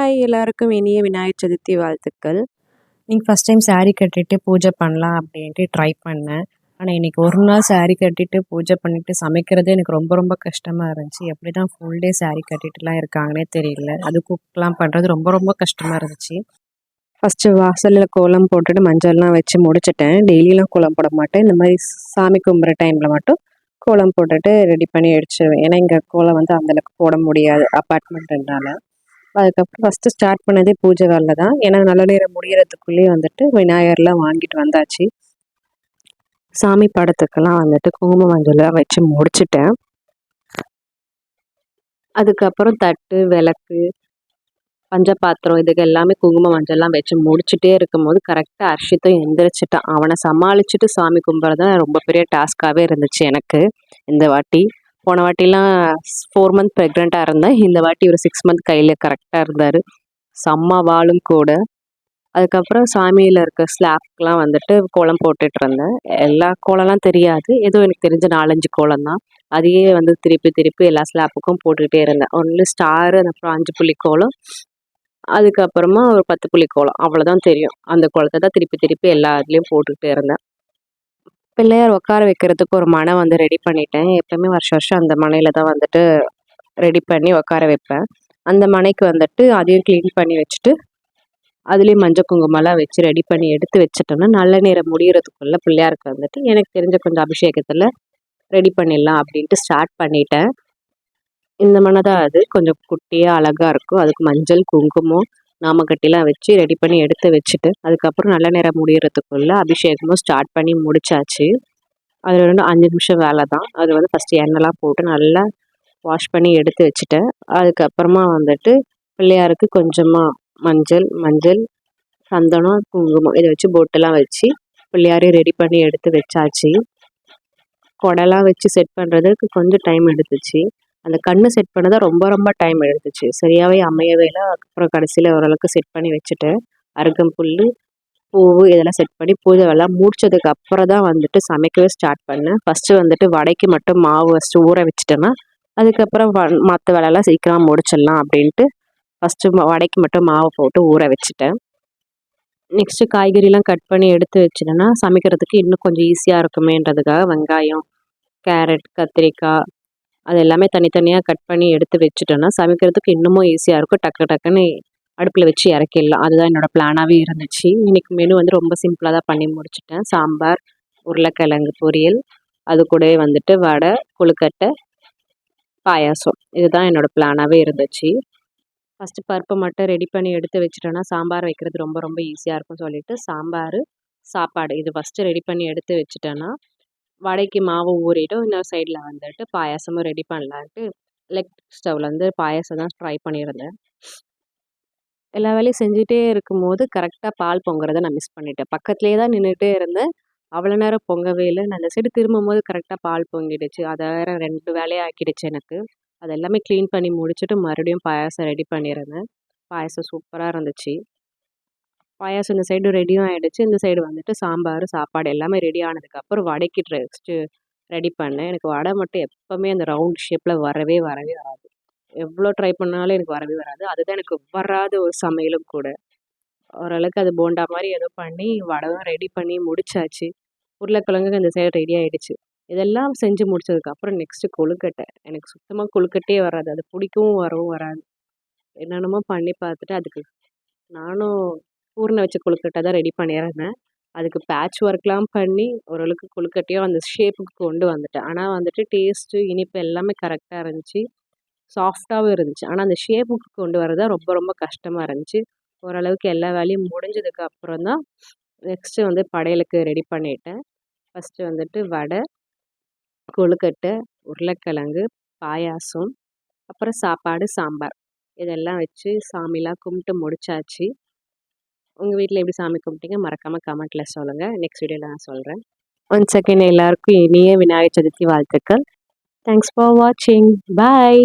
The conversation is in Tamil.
ஹாய் எல்லாருக்கும் இனிய விநாயகர் சதுர்த்தி வாழ்த்துக்கள். நீங்கள் ஃபஸ்ட் டைம் saree கட்டிட்டு பூஜை பண்ணலாம் அப்படின்ட்டு ட்ரை பண்ணேன். ஆனால் இன்றைக்கி ஒரு நாள் saree கட்டிட்டு பூஜை பண்ணிவிட்டு சமைக்கிறதே எனக்கு ரொம்ப ரொம்ப கஷ்டமாக இருந்துச்சு. எப்படி தான் ஃபுல் டே saree கட்டிட்டுலாம் இருக்காங்கன்னே தெரியல. அது குக்லாம் பண்ணுறது ரொம்ப ரொம்ப கஷ்டமாக இருந்துச்சு. ஃபஸ்ட்டு வாசலில் கோலம் போட்டுட்டு மஞ்சள்லாம் வச்சு முடிச்சிட்டேன். டெய்லியெலாம் கோலம் போட மாட்டேன். இந்த மாதிரி சாமி கும்பிட்ற டைமில் மட்டும் கோலம் போட்டுட்டு ரெடி பண்ணி அடிச்சிடுவேன். ஏன்னா இங்கே கோலம் வந்து அந்தளவுக்கு போட முடியாது அப்பார்ட்மெண்ட்னால. அதுக்கப்புறம் ஃபஸ்ட்டு ஸ்டார்ட் பண்ணதே பூஜை வேலை தான். ஏன்னா நல்ல நேரம் முடிகிறதுக்குள்ளேயே வந்துட்டு விநாயகர்லாம் வாங்கிட்டு வந்தாச்சு. சாமி படத்துக்கெல்லாம் வந்துட்டு குங்கும மஞ்சள்லாம் வச்சு முடிச்சிட்டேன். அதுக்கப்புறம் தட்டு, விளக்கு, பஞ்சபாத்திரம் இதுக்கு எல்லாமே குங்கும மஞ்சள்லாம் வச்சு முடிச்சுட்டே இருக்கும்போது கரெக்டாக அர்ஷித்தும் எந்திரிச்சிட்டான். அவனை சமாளிச்சுட்டு சாமி கும்பிட்றது தான் ரொம்ப பெரிய டாஸ்க்காகவே இருந்துச்சு எனக்கு இந்த வாட்டி. போன வாட்டிலாம் 4 மந்த் ப்ரெக்னெண்ட்டாக இருந்தேன். இந்த வாட்டி ஒரு 6 மந்த் கையில் கரெக்டாக இருந்தார். செம்ம வாளும் கூட. அதுக்கப்புறம் சாமியில் இருக்க ஸ்லாப்க்கெலாம் வந்துட்டு கோலம் போட்டுட்டு இருந்தேன். எல்லா கோலம்லாம் தெரியாது, ஏதோ எனக்கு தெரிஞ்ச 4-5 கோலம் தான். அதையே வந்து திருப்பி திருப்பி எல்லா ஸ்லாப்புக்கும் போட்டுக்கிட்டே இருந்தேன். ஒன்று ஸ்டாரு, அப்புறம் 5 புள்ளி கோலம், அதுக்கப்புறமா ஒரு 10 புள்ளி கோலம், அவ்வளோதான் தெரியும். அந்த கோலத்தை தான் திருப்பி திருப்பி எல்லா இதுலேயும் போட்டுக்கிட்டே இருந்தேன். பிள்ளையார் உட்கார வைக்கிறதுக்கு ஒரு மனை வந்து ரெடி பண்ணிட்டேன். எப்போவுமே வருஷம் வருஷம் அந்த மனையில் தான் வந்துட்டு ரெடி பண்ணி உட்கார வைப்பேன். அந்த மனைக்கு வந்துட்டு அதையும் க்ளீன் பண்ணி வச்சுட்டு அதுலேயும் மஞ்சள் குங்குமம்லாம் வச்சு ரெடி பண்ணி எடுத்து வச்சுட்டோன்னா நல்ல நேரம் முடிகிறதுக்குள்ளே பிள்ளையாருக்கு வந்துட்டு எனக்கு தெரிஞ்ச கொஞ்சம் அபிஷேகத்தில் ரெடி பண்ணிடலாம் அப்படின்ட்டு ஸ்டார்ட் பண்ணிட்டேன். இந்த மனை தான் அது, கொஞ்சம் குட்டியாக அழகாக இருக்கும். அதுக்கு மஞ்சள் குங்குமம் நாமக்கட்டிலாம் வச்சு ரெடி பண்ணி எடுத்து வச்சுட்டு அதுக்கப்புறம் நல்ல நேரம் முடிகிறதுக்குள்ளே அபிஷேகமும் ஸ்டார்ட் பண்ணி முடிச்சாச்சு. அது 5 நிமிஷம் வேலை தான். அது வந்து ஃபஸ்ட்டு எண்ணெய்லாம் போட்டு நல்லா வாஷ் பண்ணி எடுத்து வச்சுட்டேன். அதுக்கப்புறமா வந்துட்டு பிள்ளையாருக்கு கொஞ்சமாக மஞ்சள், சந்தனம், குங்குமம் இதை வச்சு பொட்டெல்லாம் வச்சு பிள்ளையாரையும் ரெடி பண்ணி எடுத்து வச்சாச்சு. கொடைலாம் வச்சு செட் பண்ணுறதுக்கு கொஞ்சம் டைம் எடுத்துச்சு. அந்த கண்ணு செட் பண்ண தான் ரொம்ப ரொம்ப டைம் எடுத்துச்சு. சரியாகவே அமையவே இல்லை. அப்புறம் கடைசியில் ஓரளவுக்கு செட் பண்ணி வச்சுட்டேன். அருகம்புல், பூவு இதெல்லாம் செட் பண்ணி பூஜை வேலை முடிச்சதுக்கு அப்புறம் தான் வந்துட்டு சமைக்கவே ஸ்டார்ட் பண்ணேன். ஃபஸ்ட்டு வந்துட்டு வடைக்கு மட்டும் மாவு ஃபஸ்ட்டு ஊற வச்சுட்டேன்னா அதுக்கப்புறம் மற்ற வேலையெல்லாம் சீக்கிரம் முடிச்சிடலாம் அப்படின்ட்டு ஃபஸ்ட்டு வடைக்கு மட்டும் மாவு போட்டு ஊற வச்சுட்டேன். நெக்ஸ்ட்டு காய்கறிலாம் கட் பண்ணி எடுத்து வச்சுட்டேன்னா சமைக்கிறதுக்கு இன்னும் கொஞ்சம் ஈஸியாக இருக்குமேன்றதுக்காக வெங்காயம், கேரட், கத்திரிக்காய் அது எல்லாமே தனித்தனியாக கட் பண்ணி எடுத்து வச்சுட்டோன்னா சமைக்கிறதுக்கு இன்னமும் ஈஸியாக இருக்கும். டக்கு டக்குன்னு அடுப்பில் வச்சு இறக்கிடலாம். அதுதான் என்னோடய பிளானாகவே இருந்துச்சு. இன்றைக்கி மெனு வந்து ரொம்ப சிம்பிளாக தான் பண்ணி முடிச்சிட்டேன். சாம்பார், உருளைக்கிழங்கு பொரியல், அது கூடவே வந்துட்டு வடை, கொழுக்கட்டை, பாயாசம் இதுதான் என்னோடய பிளானாகவே இருந்துச்சு. ஃபஸ்ட்டு பருப்பை மட்டும் ரெடி பண்ணி எடுத்து வச்சுட்டோன்னா சாம்பார் வைக்கிறது ரொம்ப ரொம்ப ஈஸியாக இருக்கும்னு சொல்லிட்டு சாம்பார், சாப்பாடு இது ஃபஸ்ட்டு ரெடி பண்ணி எடுத்து வச்சுட்டேன்னா வடைக்கு மாவு ஊறிடும். இன்னொரு சைடில் வந்துட்டு பாயாசமும் ரெடி பண்ணலான்ட்டு எலக்ட்ரிக் ஸ்டவ்வில் வந்து பாயாசம் தான் ட்ரை பண்ணியிருந்தேன். எல்லா வேலையும் செஞ்சுட்டே இருக்கும்போது கரெக்டாக பால் பொங்குறதை நான் மிஸ் பண்ணிட்டேன். பக்கத்துலேயே தான் நின்றுட்டே இருந்தேன். அவ்வளோ நேரம் பொங்கவே இல்லை. நான் அந்த சைடு திரும்பும்போது கரெக்டாக பால் பொங்கிடுச்சு. அதை வேறு 2 வேலையாக ஆக்கிடுச்சு எனக்கு. அது எல்லாமே க்ளீன் பண்ணி முடிச்சுட்டு மறுபடியும் பாயாசம் ரெடி பண்ணியிருந்தேன். பாயாசம் சூப்பராக இருந்துச்சு. பாயாசம் இந்த சைடு ரெடியும் ஆகிடுச்சு. இந்த சைடு வந்துட்டு சாம்பார், சாப்பாடு எல்லாமே ரெடி ஆனதுக்கப்புறம் வடைக்கு நெக்ஸ்ட்டு ரெடி பண்ணேன். எனக்கு வடை மட்டும் எப்போவுமே அந்த ரவுண்ட் ஷேப்பில் வரவே வராது. எவ்வளோ ட்ரை பண்ணாலும் எனக்கு வரவே வராது. அதுதான் எனக்கு வராத ஒரு சமையலும் கூட. ஓரளவுக்கு அது போண்டா மாதிரி ஏதோ பண்ணி வடையும் ரெடி பண்ணி முடிச்சாச்சு. உருளைக்கிழங்கு இந்த சைடு ரெடி ஆகிடுச்சு. இதெல்லாம் செஞ்சு முடிச்சதுக்கப்புறம் நெக்ஸ்ட்டு கொழுக்கட்டை. எனக்கு சுத்தமாக கொழுக்கட்டையே வராது. அது பிடிக்கவும் வரவும் வராது. என்னென்னமோ பண்ணி பார்த்துட்டு அதுக்கு நானும் பூரண வச்ச கொழுக்கட்டை தான் ரெடி பண்ணியிருந்தேன். அதுக்கு பேட்ச் ஒர்க்லாம் பண்ணி ஓரளவுக்கு கொழுக்கட்டையும் அந்த ஷேப்புக்கு கொண்டு வந்துட்டேன். ஆனால் வந்துட்டு டேஸ்ட்டு, இனிப்பு எல்லாமே கரெக்டாக இருந்துச்சு. சாஃப்டாகவும் இருந்துச்சு. ஆனால் அந்த ஷேப்புக்கு கொண்டு வரது தான் ரொம்ப ரொம்ப கஷ்டமாக இருந்துச்சு. ஓரளவுக்கு எல்லா வேலையும் முடிஞ்சதுக்கு அப்புறம் தான் நெக்ஸ்ட்டு வந்து படையலுக்கு ரெடி பண்ணிட்டேன். ஃபஸ்ட்டு வந்துட்டு வடை, கொழுக்கட்டை, உருளைக்கிழங்கு, பாயாசம், அப்புறம் சாப்பாடு, சாம்பார் இதெல்லாம் வச்சு சாமிலாம் கும்பிட்டு முடிச்சாச்சு. உங்கள் வீட்டில் எப்படி சாமி கும்பிட்டீங்க மறக்காமல் கமெண்ட்டில் சொல்லுங்கள். நெக்ஸ்ட் வீடியோவில் நான் சொல்கிறேன். ஒன்ஸ் அகெயின் எல்லாருக்கும் இனிய விநாயகர் சதுர்த்தி வாழ்த்துக்கள். தேங்க்ஸ் ஃபார் வாட்சிங். பாய்.